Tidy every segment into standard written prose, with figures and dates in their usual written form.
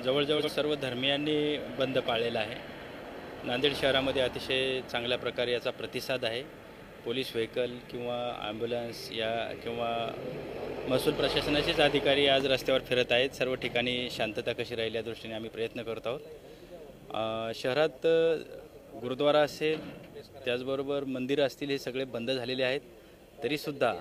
जवळजवळ सर्व धर्मियांनी बंद पाळलेला आहे। नांदेड शहरामध्ये अतिशय चांगल्या प्रकारे याचा प्रतिसाद आहे। पोलीस व्हेकल किंवा ॲम्ब्युलन्स किंवा महसूल प्रशासनाचेच अधिकारी आज रस्त्यावर फिरत आहेत। सर्व ठिकाणी शांतता कशी राहील या दृष्टीने आम्ही प्रयत्न करत आहोत। शहरात गुरुद्वारा असेल, त्याचबरोबर मंदिरं असतील, हे सगळे बंद झालेले आहेत। तरीसुद्धा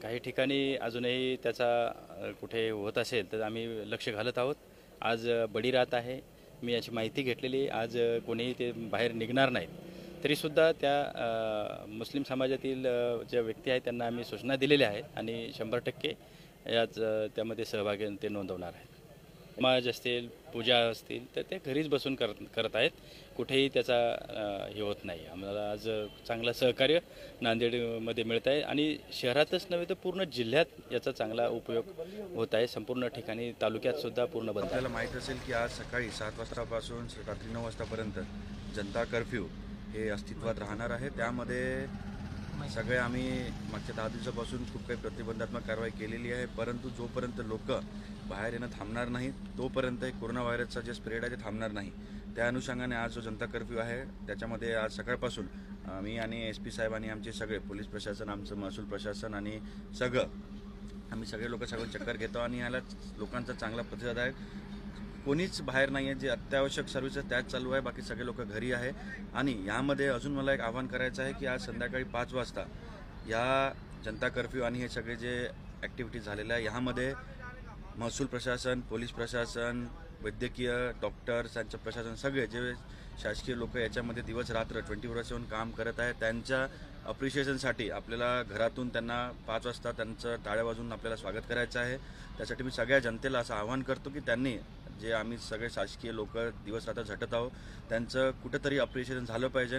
काही ठिकाणी अजूनही त्याचा कुठे होत असेल तर आम्ही लक्ष घालत आहोत। आज बडीरात आहे, मी याची माहिती घेतलेली। आज कोणीही ते बाहेर निघणार नाहीत। तरीसुद्धा त्या मुस्लिम समाजातील ज्या व्यक्ती आहेत त्यांना आम्ही सूचना दिलेल्या आहेत आणि 100% याच त्यामध्ये सहभागी ते नोंदवणार आहेत। नमाज असतील, पूजा असतील तर ते घरीच बसून करत आहेत। कुठेही त्याचा हे होत नाही। आम्हाला आज चांगलं सहकार्य नांदेडमध्ये मिळत आहे आणि शहरातच नव्हे तर पूर्ण जिल्ह्यात याचा चांगला उपयोग होत आहे। संपूर्ण ठिकाणी तालुक्यात सुद्धा पूर्ण बंद आहे। आपल्याला माहीत असेल की आज सकाळी 7 वाजतापासून रात्री 9 वाजतापर्यंत जनता कर्फ्यू हे अस्तित्वात राहणार आहे। त्यामध्ये सगळे आम्ही मागच्या 10 दिवसापासून खूप काही प्रतिबंधात्मक कारवाई केलेली आहे, परंतु जोपर्यंत लोक बाहेर येणं थांबणार नाही तोपर्यंत कोरोना व्हायरसचा जे स्प्रेड आहे ते थांबणार नाही। त्या अनुषंगाने आज जो जनता कर्फ्यू आहे त्याच्यामध्ये आज सकाळपासून मी आणि SP साहेब आणि आमचे सगळे पोलीस प्रशासन, आमचं महसूल प्रशासन आणि आम्ही सगळे लोक सगळं चक्कर घेतो आणि याला लोकांचा चांगला प्रतिसाद आहे। कोणीच बाहेर नाही आहे, जे अत्यावश्यक सर्व्हिसेस त्याच चालू आहे, बाकी सगळे लोक घरी आहे। आणि यामध्ये अजून मला एक आवाहन करायचं आहे की आज संध्याकाळी 5 वाजता या जनता कर्फ्यू आणि हे सगळे जे ॲक्टिव्हिटीज झालेल्या आहे यामध्ये महसूल प्रशासन, पोलीस प्रशासन, वैद्यकीय डॉक्टर्स, यांचं प्रशासन, सगळे जे शासकीय लोक याच्यामध्ये दिवस रात्र 24/7 काम करत आहेत, त्यांच्या अप्रिशिएशनसाठी आपल्याला घरातून त्यांना 5 वाजता त्यांचं टाळ्या वाजवून आपल्याला स्वागत करायचं आहे। त्यासाठी मी सगळ्या जनतेला असं आवाहन करतो की त्यांनी जे आम्ही सगळे शासकीय लोक दिवस रात्र झटत आहोत त्यांचं कुठंतरी अप्रिशिएशन झालं पाहिजे।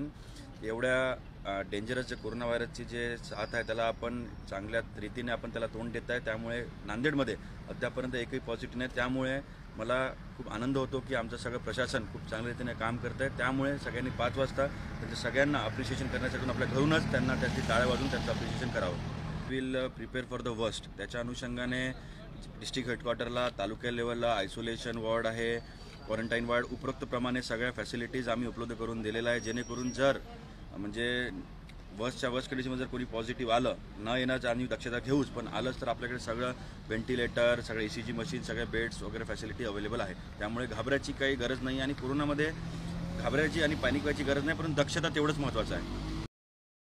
एवढ्या डेंजरस जे कोरोना व्हायरसची जे साथ आहे त्याला आपण चांगल्या रीतीने आपण त्याला तोंड देत आहे। त्यामुळे नांदेडमध्ये अद्यापर्यंत एकही पॉझिटिव्ह नाही। त्यामुळे मला खूप आनंद होतो की आमचं सगळं प्रशासन खूप चांगल्या रीतीने काम करत आहे। त्यामुळे सगळ्यांनी 5 वाजता त्यांच्या सगळ्यांना अप्रिशिएशन करण्यासाठी आपल्या घरूनच त्यांना त्याची टाळ्या वाजवून त्यांचं अप्रिशिएशन करावं। Will prepare for the worst. त्याच्या अनुषंगाने डिस्ट्रिक्ट हेडक्वार्टरला, तालुका लेवलला आयसोलेशन वॉर्ड आहे, क्वारंटाईन वॉर्ड, उपरोक्तप्रमाणे सगळ्या फॅसिलिटीज आम्ही उपलब्ध करून दिलेल्या आहे, जेणेकरून जर म्हणजे वर्स्टच्या वर्स्ट कंडिशनमध्ये जर कोणी पॉझिटिव्ह आलं, न येण्याची आम्ही दक्षता घेऊच, पण आलंच तर आपल्याकडे सगळं व्हेंटिलेटर, सगळे ECG मशीन, सगळे बेड्स वगैरे फॅसिलिटी अवेलेबल आहे। त्यामुळे घाबरायची काही गरज नाही आणि कोरोनामध्ये घाबरायची आणि पॅनिक व्हायची गरज नाही, परंतु दक्षता तेवढंच महत्त्वाचं आहे।